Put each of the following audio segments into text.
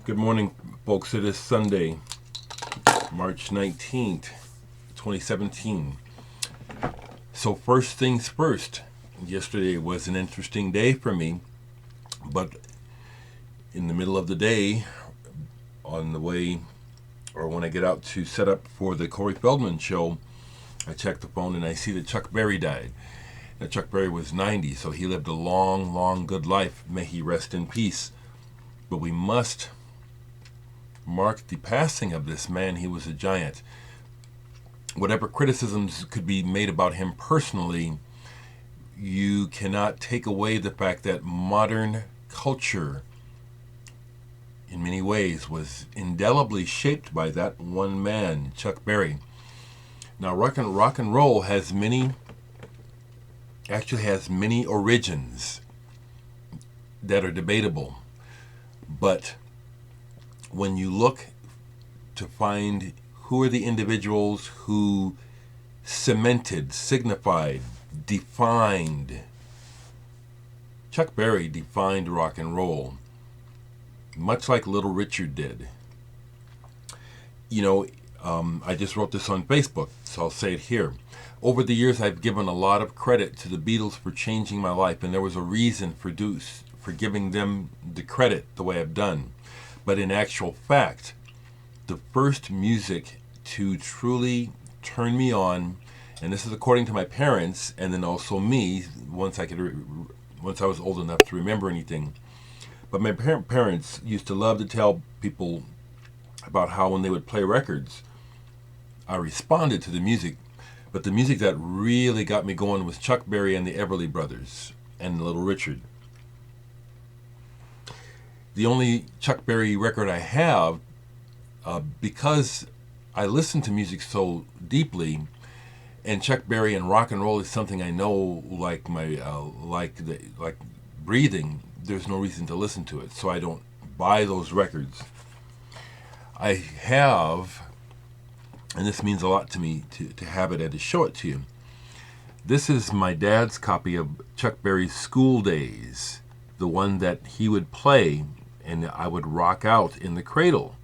Good morning, folks. It is Sunday, March 19th, 2017. So first things first, yesterday was an interesting day for me, but in the middle of the day, on the way, or when I get out to set up for the Corey Feldman show, I check the phone and I see that Chuck Berry died. Now, Chuck Berry was 90, so he lived a long, long, good life. May he rest in peace. But we must mark the passing of this man. He was a giant. Whatever criticisms could be made about him personally, you cannot take away the fact that modern culture, in many ways, was indelibly shaped by that one man, Chuck Berry. Now, rock and roll has many origins that are debatable. But when you look to find who are the individuals who cemented, signified, defined, Chuck Berry defined rock and roll, much like Little Richard did. I just wrote this on Facebook, so I'll say it here. Over the years, I've given a lot of credit to the Beatles for changing my life, and there was a reason for giving them the credit the way I've done. But in actual fact, the first music to truly turn me on, and this is according to my parents, and then also me, once I was old enough to remember anything. But my parents used to love to tell people about how when they would play records, I responded to the music. But the music that really got me going was Chuck Berry and the Everly Brothers and Little Richard. The only Chuck Berry record I have, because I listen to music so deeply, and Chuck Berry and rock and roll is something I know like breathing. There's no reason to listen to it, so I don't buy those records. I have, and this means a lot to me to have it and to show it to you. This is my dad's copy of Chuck Berry's School Days, the one that he would play and I would rock out in the cradle.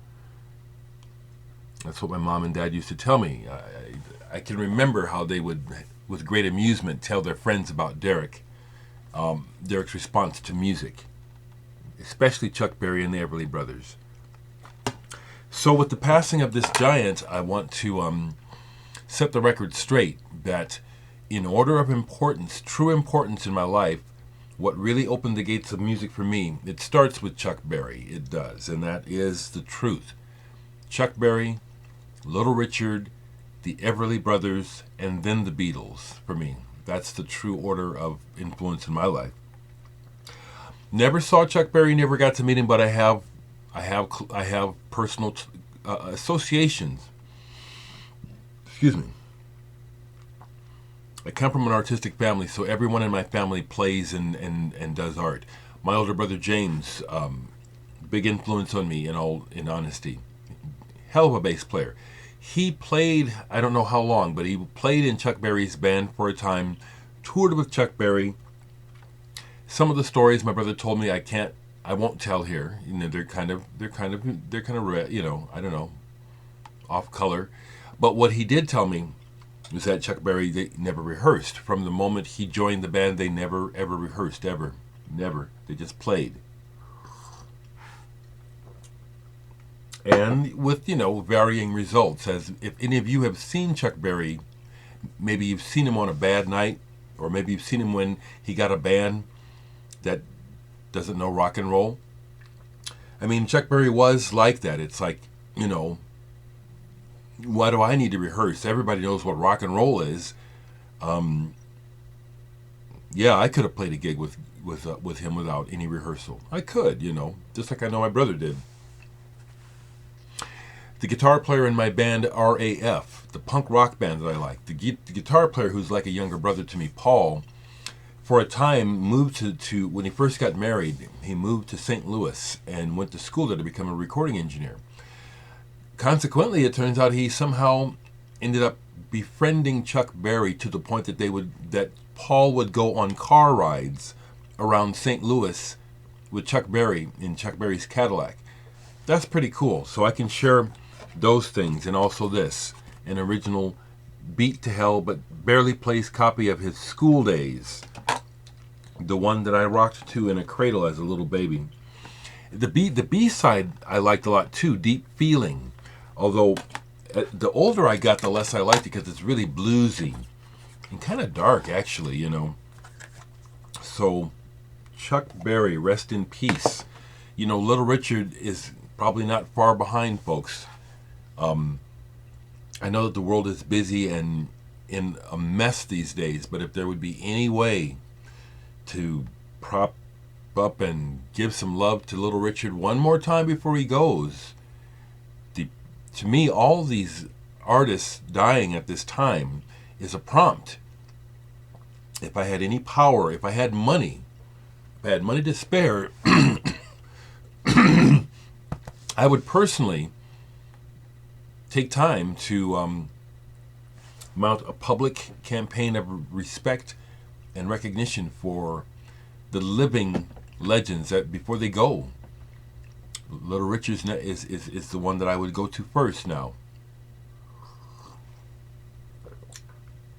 That's what my mom and dad used to tell me. I can remember how they would, with great amusement, tell their friends about Dereck, Dereck's response to music, especially Chuck Berry and the Everly Brothers. So with the passing of this giant, I want to set the record straight that in order of importance, true importance in my life, what really opened the gates of music for me, it starts with Chuck Berry. It does, and that is the truth. Chuck Berry, Little Richard, the Everly Brothers, and then the Beatles for me. That's the true order of influence in my life. Never saw Chuck Berry, never got to meet him, but I have personal associations. Excuse me. I come from an artistic family, so everyone in my family plays and does art. My older brother James, big influence on me in honesty. Hell of a bass player. He played, I don't know how long, but he played in Chuck Berry's band for a time, toured with Chuck Berry. Some of the stories my brother told me I won't tell here. They're kind of I don't know, off color. But what he did tell me was that Chuck Berry, they never rehearsed. From the moment he joined the band, they never, ever rehearsed, ever. Never. They just played. And with, varying results. As if any of you have seen Chuck Berry, maybe you've seen him on a bad night, or maybe you've seen him when he got a band that doesn't know rock and roll. I mean, Chuck Berry was like that. It's like, why do I need to rehearse? Everybody knows what rock and roll is. Yeah, I could have played a gig with him without any rehearsal. I could, just like I know my brother did. The guitar player in my band, RAF, the punk rock band that I like, the guitar player who's like a younger brother to me, Paul, for a time moved to when he first got married, he moved to St. Louis and went to school there to become a recording engineer. Consequently, it turns out he somehow ended up befriending Chuck Berry to the point that Paul would go on car rides around St. Louis with Chuck Berry in Chuck Berry's Cadillac. that's pretty cool. So I can share those things, and also this, an original beat to hell but barely placed copy of his School Days, the one that I rocked to in a cradle as a little baby. The B side I liked a lot too, Deep Feeling. Although the older I got, the less I liked it because it's really bluesy and kind of dark, actually, you know. So Chuck Berry, rest in peace. You know, Little Richard is probably not far behind, folks. I know that the world is busy and in a mess these days, but if there would be any way to prop up and give some love to Little Richard one more time before he goes, to me, all these artists dying at this time is a prompt. If I had any power, if I had money to spare, I would personally take time to mount a public campaign of respect and recognition for the living legends that before they go. Little Richard is the one that I would go to first now.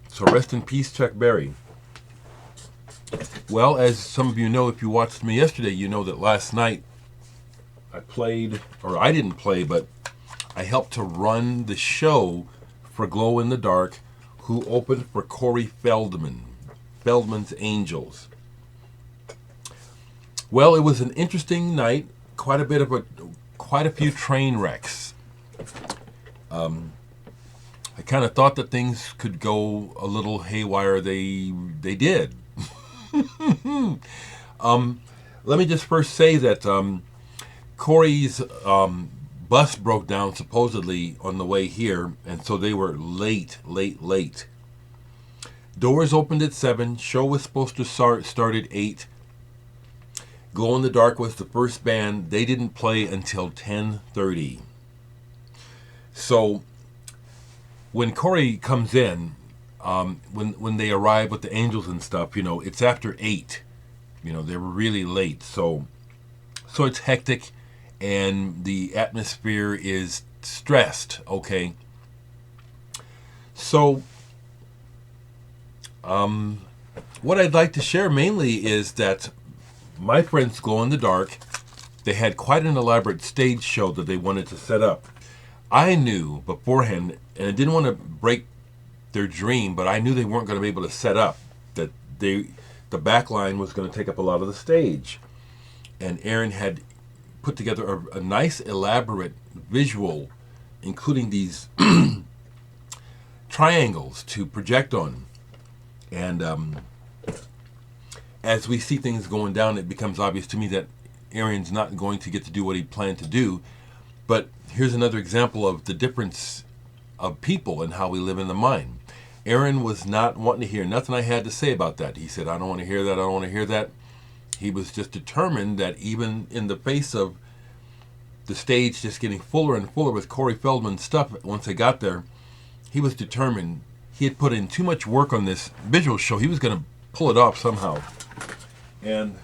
So rest in peace, Chuck Berry. Well, as some of you know, if you watched me yesterday, you know that last night I played, or I didn't play, but I helped to run the show for Glow in the Dark, who opened for Corey Feldman, Feldman's Angels. Well, it was an interesting night, quite a few train wrecks. I kind of thought that things could go a little haywire. They did. Let me just first say that Corey's bus broke down supposedly on the way here, and so they were late. Doors opened at 7. Show was supposed to start at 8. Glow in the Dark was the first band. They didn't play until 10:30. So when Corey comes in, when they arrive with the Angels and stuff, you know, it's after 8. You know, they were really late. So it's hectic, and the atmosphere is stressed, okay? So what I'd like to share mainly is that my friends Glow in the Dark, they had quite an elaborate stage show that they wanted to set up. I knew beforehand, and I didn't want to break their dream, but I knew they weren't going to be able to set up, that the back line was going to take up a lot of the stage. And Aaron had put together a nice elaborate visual, including these triangles to project on. And as we see things going down, it becomes obvious to me that Aaron's not going to get to do what he planned to do. But here's another example of the difference of people and how we live in the mind. Aaron was not wanting to hear nothing I had to say about that. He said, I don't want to hear that, I don't want to hear that. He was just determined that even in the face of the stage just getting fuller and fuller with Corey Feldman stuff once they got there, he was determined. He had put in too much work on this visual show. He was going to pull it off somehow. And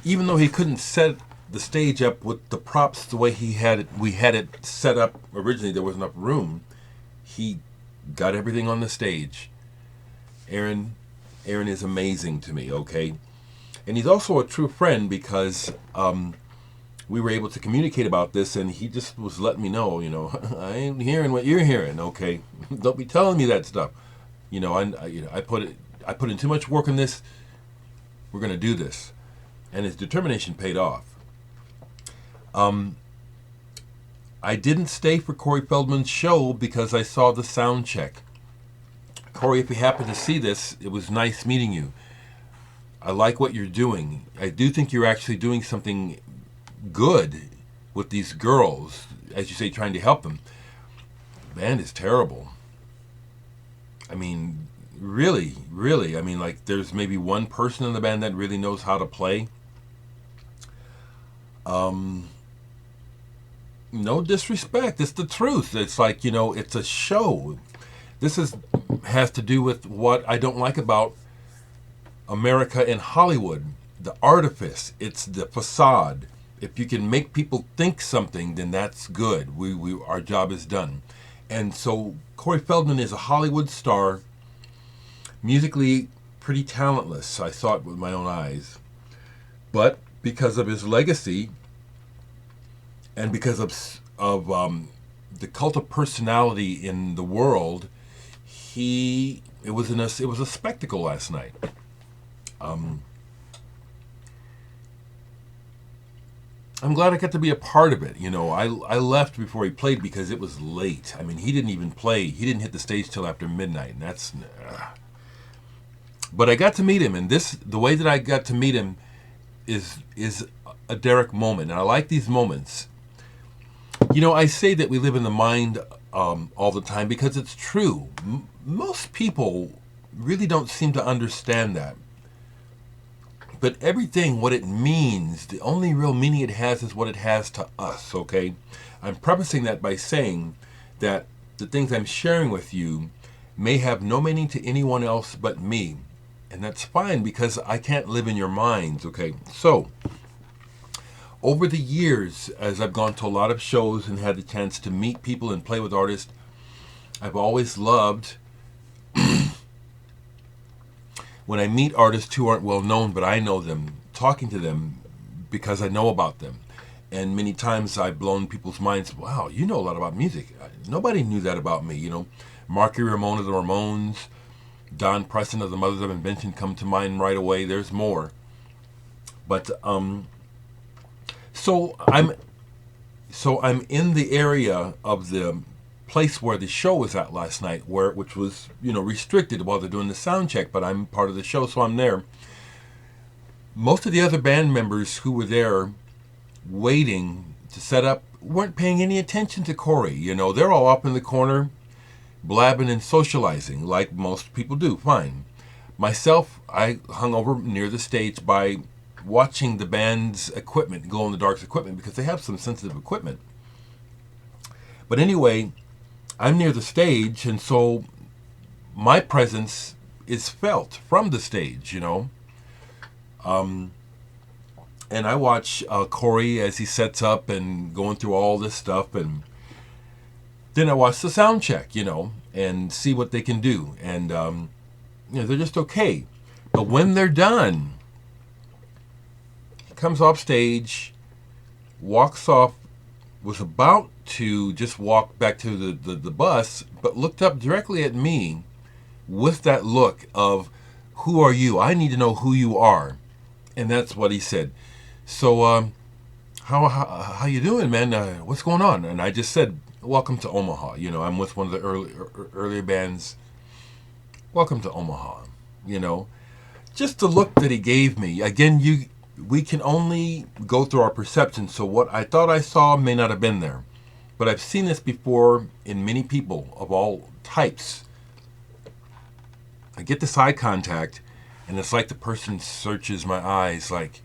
even though he couldn't set the stage up with the props the way we had it set up originally, there wasn't enough room. He got everything on the stage. Aaron is amazing to me, okay? And he's also a true friend because we were able to communicate about this, and he just was letting me know, you know, I ain't hearing what you're hearing, okay? Don't be telling me that stuff. You know, I put in too much work on this. We're going to do this. And his determination paid off. I didn't stay for Corey Feldman's show because I saw the sound check. Corey, if you happen to see this, it was nice meeting you. I like what you're doing. I do think you're actually doing something good with these girls, as you say, trying to help them. The band is terrible. I mean, really, I mean, like, there's maybe one person in the band that really knows how to play. No disrespect, it's the truth. It's like, you know, it's a show. This has to do with what I don't like about America and Hollywood. the artifice, it's the facade. If you can make people think something, then that's good. Our job is done. And so Corey Feldman is a Hollywood star, musically pretty talentless. I saw it with my own eyes. But because of his legacy and because of the cult of personality in the world, it was a spectacle last night. I'm glad I got to be a part of it. I left before he played because it was late. I mean, he didn't even play. He didn't hit the stage till after midnight, and but I got to meet him, and the way that I got to meet him is a Dereck moment, and I like these moments. I say that we live in the mind all the time because it's true. Most people really don't seem to understand that. But everything, what it means, the only real meaning it has is what it has to us, okay? I'm prefacing that by saying that the things I'm sharing with you may have no meaning to anyone else but me. And that's fine because I can't live in your minds, okay? So, over the years, as I've gone to a lot of shows and had the chance to meet people and play with artists, I've always loved when I meet artists who aren't well known, but I know them, talking to them because I know about them. And many times I've blown people's minds, wow, you know a lot about music. Nobody knew that about me, Marky Ramone of the Ramones, Don Preston of the Mothers of Invention come to mind right away. There's more. But, so I'm in the area of the place where the show was at last night, which was restricted while they're doing the sound check, but I'm part of the show, so I'm there. Most of the other band members who were there waiting to set up weren't paying any attention to Corey. They're all up in the corner blabbing and socializing like most people do. Fine. Myself, I hung over near the stage by watching the band's equipment, glow in the dark equipment, because they have some sensitive equipment. But anyway, I'm near the stage, and so my presence is felt from the stage, And I watch Corey as he sets up and going through all this stuff, and then I watch the sound check, and see what they can do. And, they're just okay. But when they're done, he comes off stage, walks off, was about to just walk back to the bus, but looked up directly at me with that look of, who are you? I need to know who you are. And that's what he said. So, how you doing, man? What's going on? And I just said, welcome to Omaha. I'm with one of the earlier bands. Welcome to Omaha. Just the look that he gave me. Again, we can only go through our perception, so what I thought I saw may not have been there. But I've seen this before in many people of all types. I get this eye contact, and it's like the person searches my eyes, like,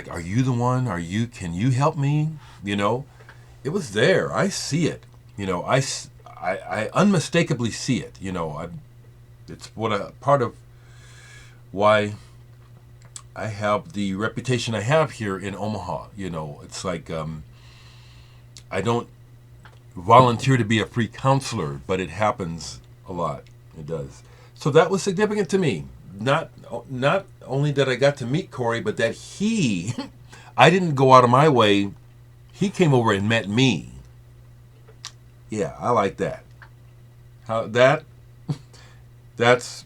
are you the one? Can you help me? It was there. I see it. I unmistakably see it. It's part of why I have the reputation I have here in Omaha. It's like I don't volunteer to be a free counselor, but it happens a lot. It does. So that was significant to me. Not only that I got to meet Corey, but that I didn't go out of my way. He came over and met me. Yeah, I like that. That's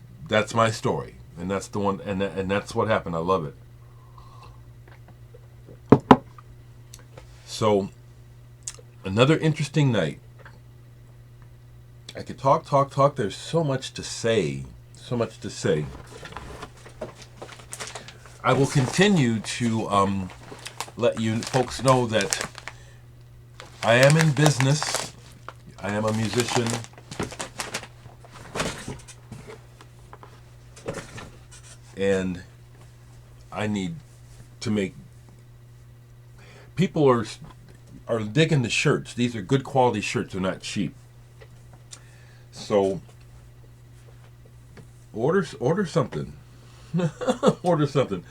my story. And that's the one, and that's what happened. I love it. So, another interesting night. I could talk. There's so much to say. I will continue to let you folks know that I am in business. I am a musician. And I need to make... People are digging the shirts. These are good quality shirts. They're not cheap. So, order something. Order something.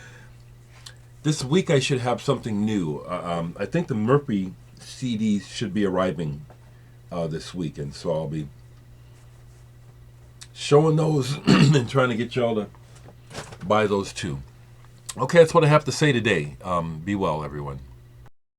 This week I should have something new. I think the Murphy CDs should be arriving this week, and so I'll be showing those and trying to get y'all to buy those too. Okay, that's what I have to say today. Be well, everyone.